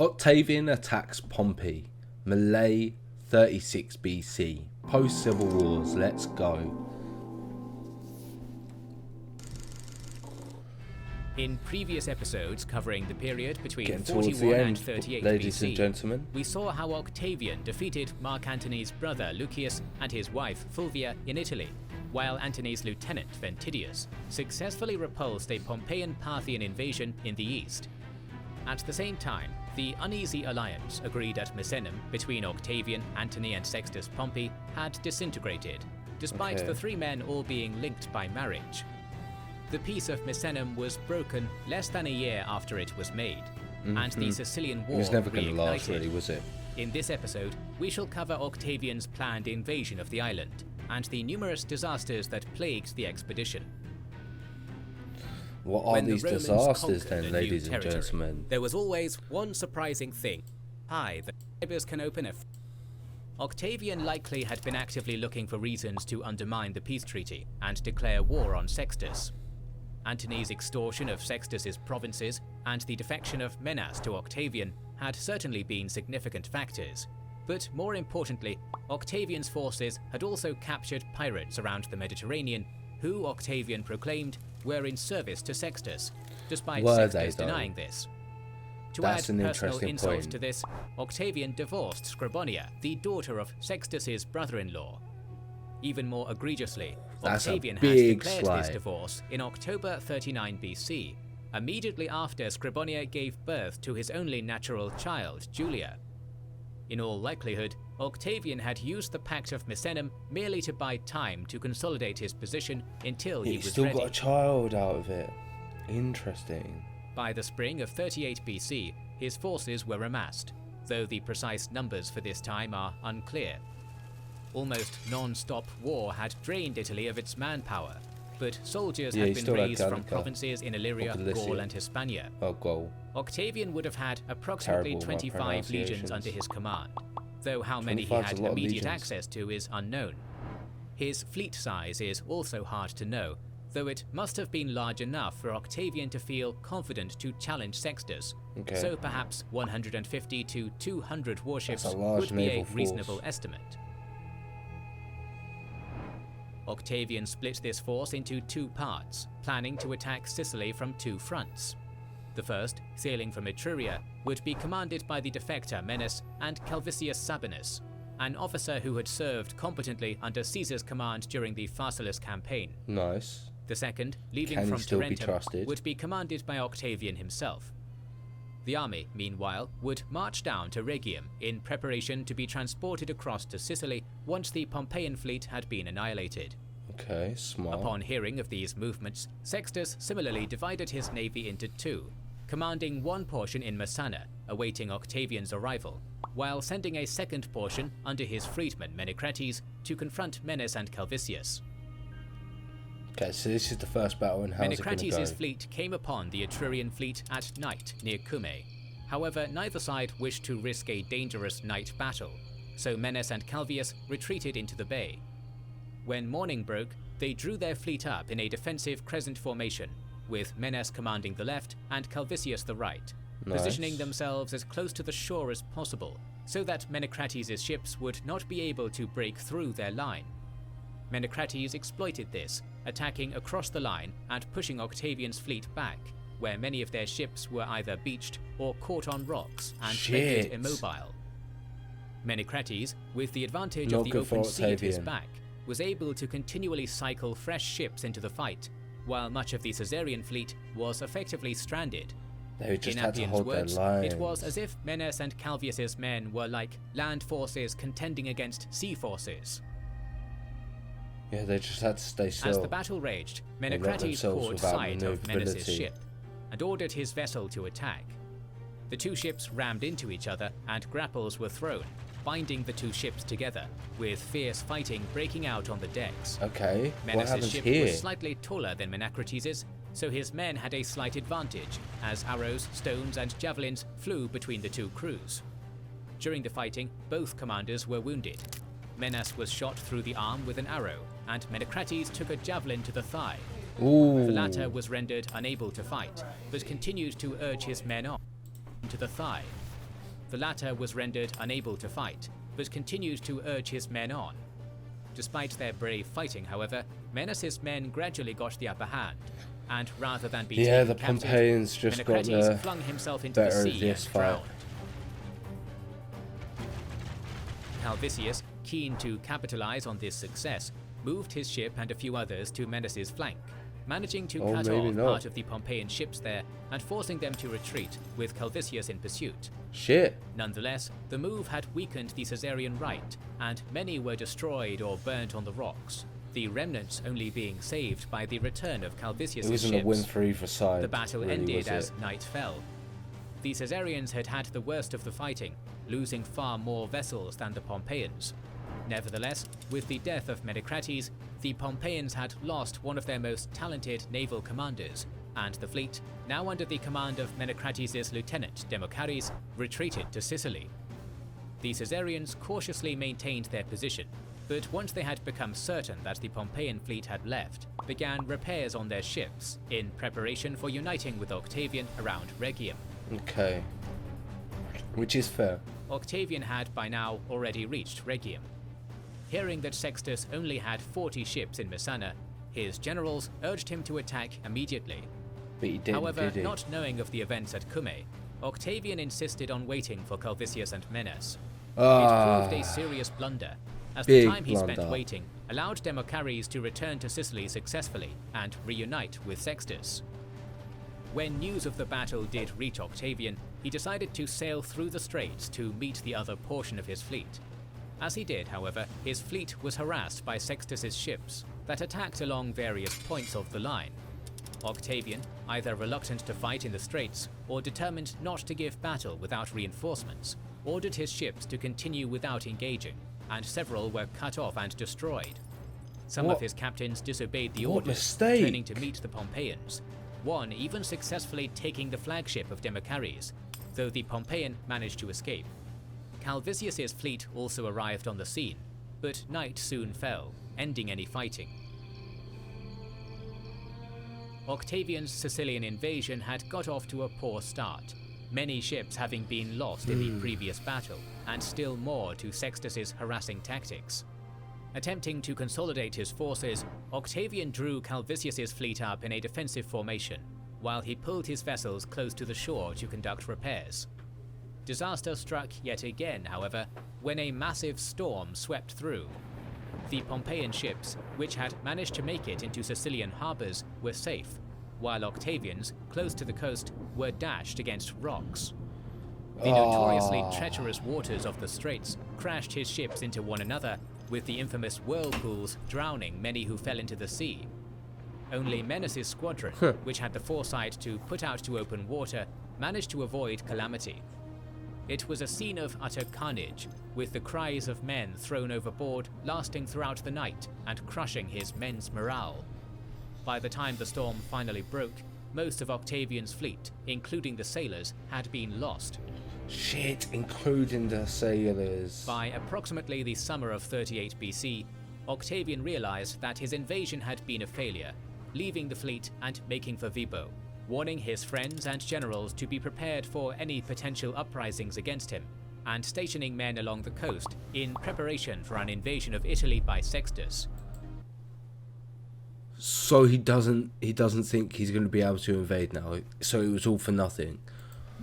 Octavian Attacks Pompey, Mylae 36 BC, post-Civil Wars, let's go. In previous episodes covering the period between Getting towards 41 the and end, 38 ladies BC, and gentlemen. we saw how Octavian defeated Mark Antony's brother Lucius and his wife Fulvia in Italy, while Antony's lieutenant Ventidius successfully repulsed a Pompeian Parthian invasion in the east. At the same time, the uneasy alliance agreed at Misenum between Octavian, Antony and Sextus Pompey had disintegrated, despite the three men all being linked by marriage. The Peace of Misenum was broken less than a year after it was made, and the Sicilian War It was never going to reignited. last, really, was it? In this episode, we shall cover Octavian's planned invasion of the island, and the numerous disasters that plagued the expedition. What are When the these Romans disasters conquered a then, new ladies and territory, gentlemen? there was always one surprising thing. Hi, the subscribers can open a... Octavian likely had been actively looking for reasons to undermine the peace treaty and declare war on Sextus. Antony's extortion of Sextus's provinces and the defection of Menas to Octavian had certainly been significant factors, but more importantly, Octavian's forces had also captured pirates around the Mediterranean who Octavian proclaimed were in service to Sextus, despite Sextus denying this. To add personal insult to this, Octavian divorced Scribonia, the daughter of Sextus's brother-in-law. Even more egregiously, Octavian had declared this divorce in October 39 BC, immediately after Scribonia gave birth to his only natural child, Julia. In all likelihood, Octavian had used the Pact of Misenum merely to buy time to consolidate his position until he was ready. He still got a child out of it. Interesting. By the spring of 38 BC, his forces were amassed, though the precise numbers for this time are unclear. Almost non-stop war had drained Italy of its manpower, but soldiers had been raised from provinces in Illyria, Gaul and Hispania. Octavian would have had approximately 25 legions under his command, though how many he had immediate access to is unknown. His fleet size is also hard to know, though it must have been large enough for Octavian to feel confident to challenge Sextus, so perhaps 150 to 200 warships would be a reasonable estimate. Octavian split this force into two parts, planning to attack Sicily from two fronts. The first, sailing from Etruria, would be commanded by the defector Menas and Calvisius Sabinus, an officer who had served competently under Caesar's command during the Pharsalus campaign. Nice. The second, leaving from Tarentum, would be commanded by Octavian himself. The army, meanwhile, would march down to Rhegium in preparation to be transported across to Sicily once the Pompeian fleet had been annihilated. Okay, smart. Upon hearing of these movements, Sextus similarly divided his navy into two, commanding one portion in Messana, awaiting Octavian's arrival, while sending a second portion under his freedman Menecrates to confront Menas and Calvisius. Okay, so this is the first battle, and how's it going to go? Menecrates' fleet came upon the Etrurian fleet at night near Cumae. However, neither side wished to risk a dangerous night battle, so Menas and Calvius retreated into the bay. When morning broke, they drew their fleet up in a defensive crescent formation, with Menas commanding the left and Calvisius the right, positioning themselves as close to the shore as possible, so that Menecrates' ships would not be able to break through their line. Menecrates exploited this, attacking across the line and pushing Octavian's fleet back, where many of their ships were either beached or caught on rocks and rendered immobile. Menecrates, with the advantage of the open sea at his back, was able to continually cycle fresh ships into the fight, while much of the Caesarian fleet was effectively stranded. They just had to hold their lines. It was as if Menas and Calvius' men were like land forces contending against sea forces. Yeah, they just had to stay still. As the battle raged, Menecrates caught sight of Menas' ship and ordered his vessel to attack. The two ships rammed into each other and grapples were thrown, binding the two ships together, with fierce fighting breaking out on the decks. Okay, Menas' ship was slightly taller than Menecrates', so his men had a slight advantage, as arrows, stones and javelins flew between the two crews. During the fighting, both commanders were wounded. Menas was shot through the arm with an arrow, and Menecrates took a javelin to the thigh. The latter was rendered unable to fight, but continued to urge his men on to the thigh. The latter was rendered unable to fight, but continued to urge his men on. Despite their brave fighting, however, Menace's men gradually got the upper hand, and rather than be taken the captive, Pompeians just got the flung himself into the better of sea this and fight. drowned. Calvisius, keen to capitalize on this success, moved his ship and a few others to Menace's flank, managing to cut off part of the Pompeian ships there and forcing them to retreat, with Calvisius in pursuit. Shit. Nonetheless, the move had weakened the Caesarian right, and many were destroyed or burnt on the rocks, the remnants only being saved by the return of Calvisius' ships. It wasn't a win for either side. The battle really, ended as night fell. The Caesarians had had the worst of the fighting, losing far more vessels than the Pompeians. Nevertheless, with the death of Menecrates, the Pompeians had lost one of their most talented naval commanders, and the fleet, now under the command of Menecrates' lieutenant Demochares, retreated to Sicily. The Caesarians cautiously maintained their position, but once they had become certain that the Pompeian fleet had left, began repairs on their ships in preparation for uniting with Octavian around Rhegium. Okay. Which is fair. Octavian had by now already reached Rhegium. Hearing that Sextus only had 40 ships in Messana, his generals urged him to attack immediately. But he didn't, However, did he? not knowing of the events at Cumae, Octavian insisted on waiting for Calvisius and Menas. It proved a serious blunder, as the time he spent waiting allowed Demochares to return to Sicily successfully and reunite with Sextus. When news of the battle did reach Octavian, he decided to sail through the straits to meet the other portion of his fleet. As he did, however, his fleet was harassed by Sextus's ships that attacked along various points of the line. Octavian, either reluctant to fight in the straits or determined not to give battle without reinforcements, ordered his ships to continue without engaging, and several were cut off and destroyed. Some of his captains disobeyed the orders, turning to meet the Pompeians, one even successfully taking the flagship of Demochares, though the Pompeian managed to escape. Calvisius' fleet also arrived on the scene, but night soon fell, ending any fighting. Octavian's Sicilian invasion had got off to a poor start, many ships having been lost in the previous battle, and still more to Sextus's harassing tactics. Attempting to consolidate his forces, Octavian drew Calvisius' fleet up in a defensive formation, while he pulled his vessels close to the shore to conduct repairs. Disaster struck yet again, however, when a massive storm swept through. The Pompeian ships, which had managed to make it into Sicilian harbours, were safe, while Octavian's, close to the coast, were dashed against rocks. The notoriously treacherous waters of the straits crashed his ships into one another, with the infamous whirlpools drowning many who fell into the sea. Only Menas' squadron, which had the foresight to put out to open water, managed to avoid calamity. It was a scene of utter carnage, with the cries of men thrown overboard lasting throughout the night and crushing his men's morale. By the time the storm finally broke, most of Octavian's fleet, including the sailors, had been lost. Shit, including the sailors. By approximately the summer of 38 BC, Octavian realized that his invasion had been a failure, leaving the fleet and making for Vibo, warning his friends and generals to be prepared for any potential uprisings against him, and stationing men along the coast in preparation for an invasion of Italy by Sextus. So he doesn't think he's going to be able to invade now. So it was all for nothing.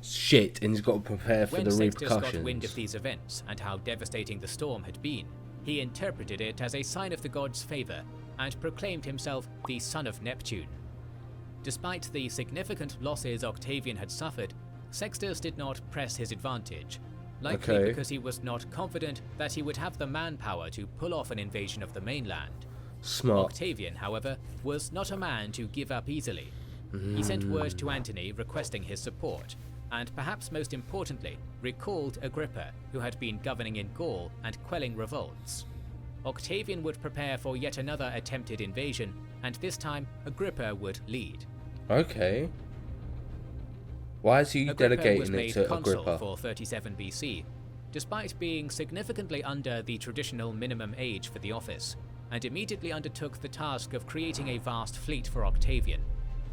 Shit, and he's got to prepare for the repercussions. When Sextus got wind of these events and how devastating the storm had been, he interpreted it as a sign of the gods' favor and proclaimed himself the son of Neptune. Despite the significant losses Octavian had suffered, Sextus did not press his advantage, likely because he was not confident that he would have the manpower to pull off an invasion of the mainland. Smart. Octavian, however, was not a man to give up easily. He sent word to Antony requesting his support, and perhaps most importantly, recalled Agrippa, who had been governing in Gaul and quelling revolts. Octavian would prepare for yet another attempted invasion, and this time Agrippa would lead. Okay. Why is he delegating it to Agrippa? For 37 BC, despite being significantly under the traditional minimum age for the office, and immediately undertook the task of creating a vast fleet for Octavian.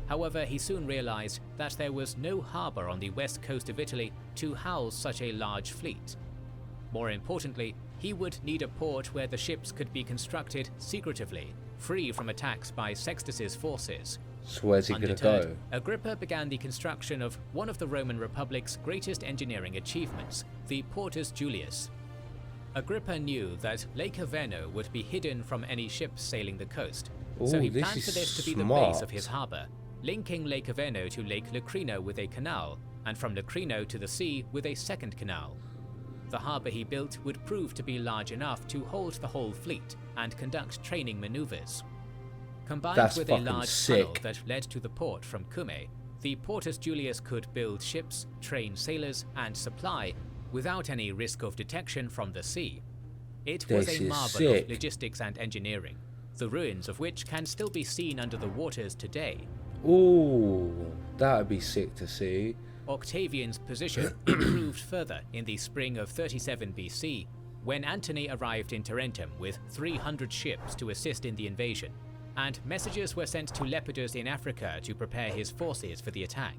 However, he soon realized that there was no harbor on the west coast of Italy to house such a large fleet. More importantly, he would need a port where the ships could be constructed secretively, free from attacks by Sextus's forces. So where's he going to go? Agrippa began the construction of one of the Roman Republic's greatest engineering achievements, the Portus Julius. Agrippa knew that Lake Averno would be hidden from any ships sailing the coast, so he planned for this to be the base of his harbour, linking Lake Averno to Lake Lucrino with a canal, and from Lucrino to the sea with a second canal. The harbour he built would prove to be large enough to hold the whole fleet and conduct training manoeuvres. Combined with a large tunnel that led to the port from Cumae, the Portus Julius could build ships, train sailors, and supply without any risk of detection from the sea. It was a marvel of logistics and engineering, the ruins of which can still be seen under the waters today. Ooh, that would be sick to see. Octavian's position improved further in the spring of 37 BC, when Antony arrived in Tarentum with 300 ships to assist in the invasion, and messages were sent to Lepidus in Africa to prepare his forces for the attack.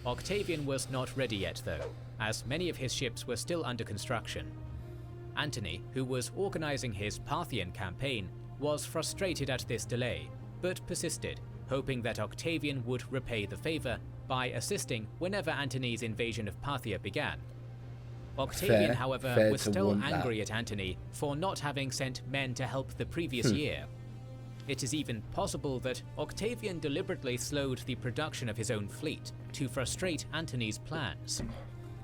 Octavian was not ready yet though, as many of his ships were still under construction. Antony, who was organizing his Parthian campaign, was frustrated at this delay, but persisted, hoping that Octavian would repay the favor by assisting whenever Antony's invasion of Parthia began. Octavian, however, was still angry at Antony for not having sent men to help the previous year. It is even possible that Octavian deliberately slowed the production of his own fleet to frustrate Antony's plans.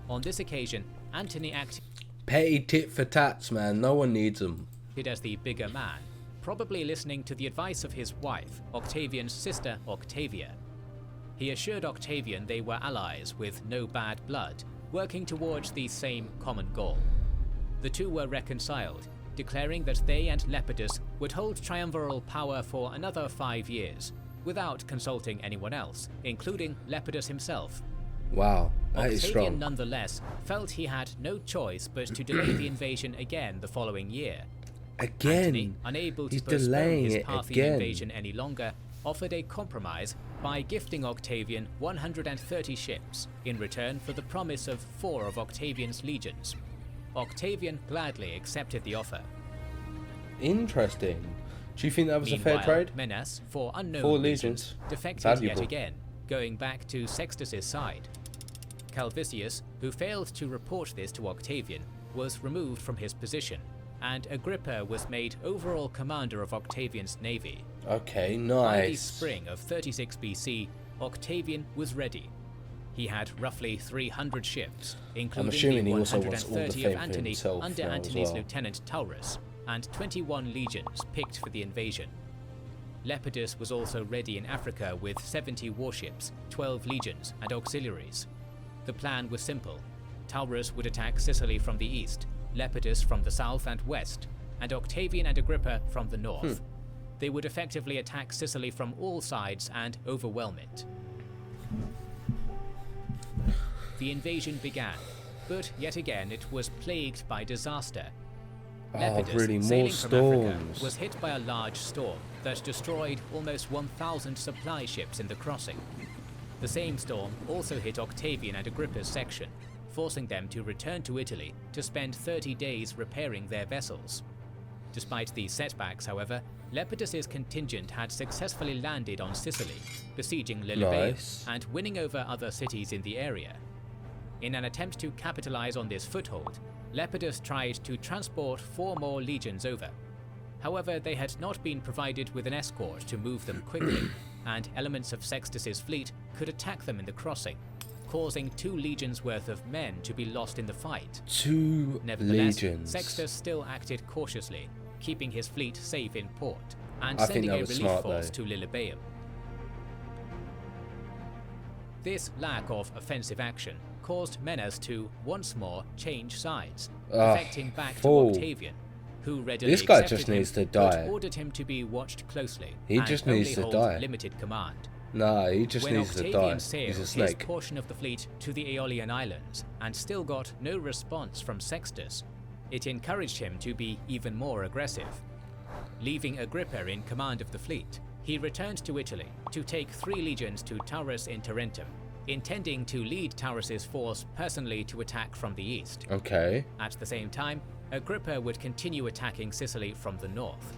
On this occasion, Antony acted petty tit for tats, man. No one needs them. As the bigger man, probably listening to the advice of his wife, Octavian's sister Octavia. He assured Octavian they were allies with no bad blood, working towards the same common goal. The two were reconciled, declaring that they and Lepidus would hold triumviral power for another 5 years, without consulting anyone else, including Lepidus himself. Wow, that is strong. Octavian nonetheless felt he had no choice but to delay the invasion again the following year. Antony, unable to postpone his Parthian invasion any longer, offered a compromise by gifting Octavian 130 ships in return for the promise of 4 of Octavian's legions. Octavian gladly accepted the offer. Interesting. Do you think that was a fair trade? Menas, for unknown reasons, defected yet again, going back to Sextus's side. Calvisius, who failed to report this to Octavian, was removed from his position, and Agrippa was made overall commander of Octavian's navy. Okay, nice. By the spring of 36 BC, Octavian was ready. He had roughly 300 ships, including the 130 of Antony under Antony's lieutenant Taurus, and 21 legions picked for the invasion. Lepidus was also ready in Africa with 70 warships, 12 legions, and auxiliaries. The plan was simple. Taurus would attack Sicily from the east, Lepidus from the south and west, and Octavian and Agrippa from the north. They would effectively attack Sicily from all sides and overwhelm it. The invasion began, but yet again it was plagued by disaster. Lepidus, sailing from Africa, was hit by a large storm that destroyed almost 1,000 supply ships in the crossing. The same storm also hit Octavian and Agrippa's section, forcing them to return to Italy to spend 30 days repairing their vessels. Despite these setbacks, however, Lepidus's contingent had successfully landed on Sicily, besieging Lilybaeum and winning over other cities in the area. In an attempt to capitalize on this foothold, Lepidus tried to transport 4 more legions over. However, they had not been provided with an escort to move them quickly, and elements of Sextus's fleet could attack them in the crossing, causing 2 legions worth of men to be lost in the fight. 2 Nevertheless, legions. Sextus still acted cautiously, keeping his fleet safe in port, and sending a relief force to Lilybaeum. This lack of offensive action caused Menas to once more change sides, defecting back to Octavian, who readily accepted him, but ordered him to be watched closely. He just needs to die. Limited command. Nah, he just needs to die. When Octavian sailed his portion of the fleet to the Aeolian Islands and still got no response from Sextus, it encouraged him to be even more aggressive. Leaving Agrippa in command of the fleet, He returned to Italy to take 3 legions to Taurus in Tarentum, intending to lead Taurus's force personally to attack from the east. Okay. At the same time, Agrippa would continue attacking Sicily from the north.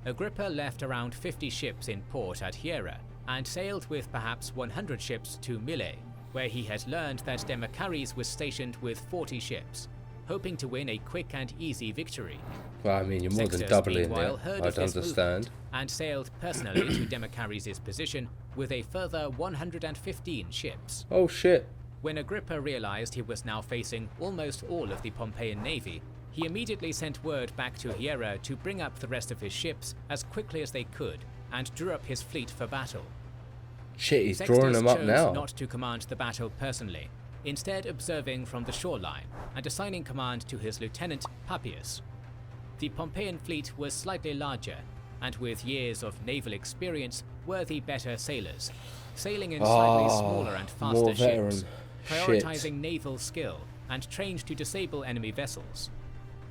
Agrippa left around 50 ships in port at Hiera and sailed with perhaps 100 ships to Mylae, where he had learned that Demochares was stationed with 40 ships, hoping to win a quick and easy victory. Well, I mean, you're more than Sextus, doubling meanwhile, it. heard I'd of this understand. movement and sailed personally to Demochares' position with a further 115 ships. Oh shit. When Agrippa realized he was now facing almost all of the Pompeian navy, he immediately sent word back to Hiera to bring up the rest of his ships as quickly as they could and drew up his fleet for battle. Shit, he's Sextus drawing them up chose now. not to command the battle personally, instead observing from the shoreline and assigning command to his lieutenant Papias. The Pompeian fleet was slightly larger, and with years of naval experience were the better sailors, sailing in slightly smaller and faster ships, prioritizing naval skill and trained to disable enemy vessels.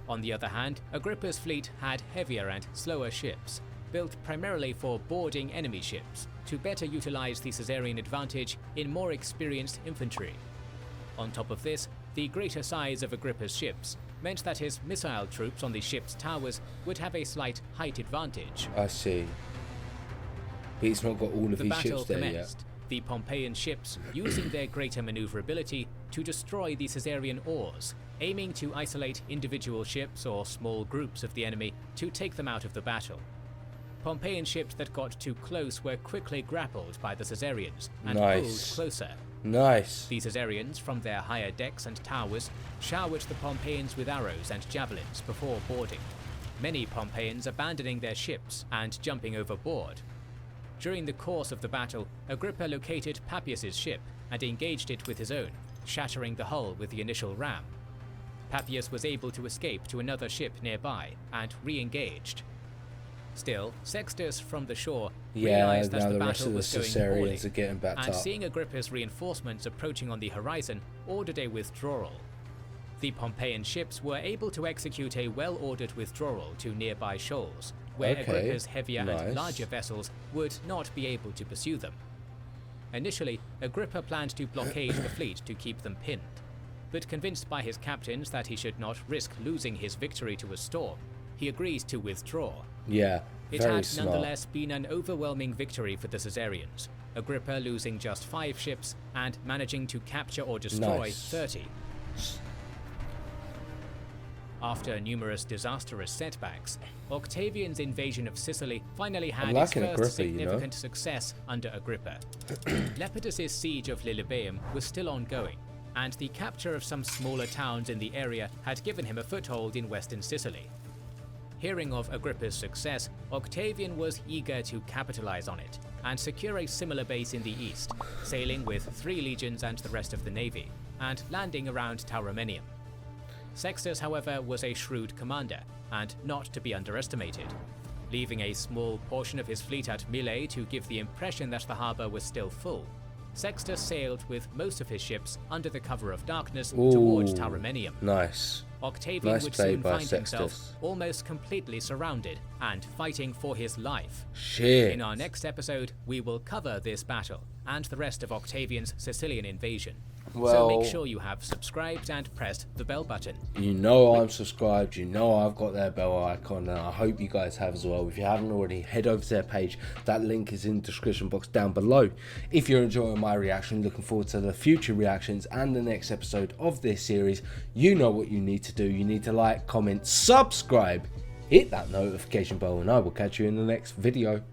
On the other hand, Agrippa's fleet had heavier and slower ships, built primarily for boarding enemy ships, to better utilize the Caesarian advantage in more experienced infantry. On top of this, the greater size of Agrippa's ships meant that his missile troops on the ship's towers would have a slight height advantage. I see. But he's not got all of The his battle ships there yet. commenced, the Pompeian ships using their greater maneuverability to destroy the Caesarian oars, aiming to isolate individual ships or small groups of the enemy to take them out of the battle. Pompeian ships that got too close were quickly grappled by the Caesarians and pulled closer. Nice. The Caesarians, from their higher decks and towers, showered the Pompeians with arrows and javelins before boarding, many Pompeians abandoning their ships and jumping overboard. During the course of the battle, Agrippa located Papias' ship and engaged it with his own, shattering the hull with the initial ram. Papias was able to escape to another ship nearby and re-engaged. Still, Sextus from the shore realized that the battle was going poorly, are getting backed and up. seeing Agrippa's reinforcements approaching on the horizon, ordered a withdrawal. The Pompeian ships were able to execute a well-ordered withdrawal to nearby shoals, where Agrippa's heavier and larger vessels would not be able to pursue them. Initially, Agrippa planned to blockade the fleet to keep them pinned, but convinced by his captains that he should not risk losing his victory to a storm, he agreed to withdraw. Yeah, It had nonetheless been an overwhelming victory for the Caesarians, Agrippa losing just 5 ships and managing to capture or destroy 30. After numerous disastrous setbacks, Octavian's invasion of Sicily finally had its first significant success under Agrippa. Lepidus' siege of Lilybaeum was still ongoing, and the capture of some smaller towns in the area had given him a foothold in western Sicily. Hearing of Agrippa's success, Octavian was eager to capitalize on it and secure a similar base in the east, sailing with 3 legions and the rest of the navy, and landing around Tauromenium. Sextus, however, was a shrewd commander, and not to be underestimated. Leaving a small portion of his fleet at Mylae to give the impression that the harbour was still full, Sextus sailed with most of his ships under the cover of darkness towards Tauromenium. Nice. Octavian would soon find himself almost completely surrounded and fighting for his life. Shit. In our next episode, we will cover this battle and the rest of Octavian's Sicilian invasion. So make sure you have subscribed and pressed the bell button. You know I'm subscribed, you know I've got that bell icon, and I hope you guys have as well. If you haven't already, head over to their page. That link is in the description box down below. If you're enjoying my reaction, looking forward to the future reactions and the next episode of this series, you know what you need to do. You need to like, comment, subscribe, hit that notification bell, and I will catch you in the next video.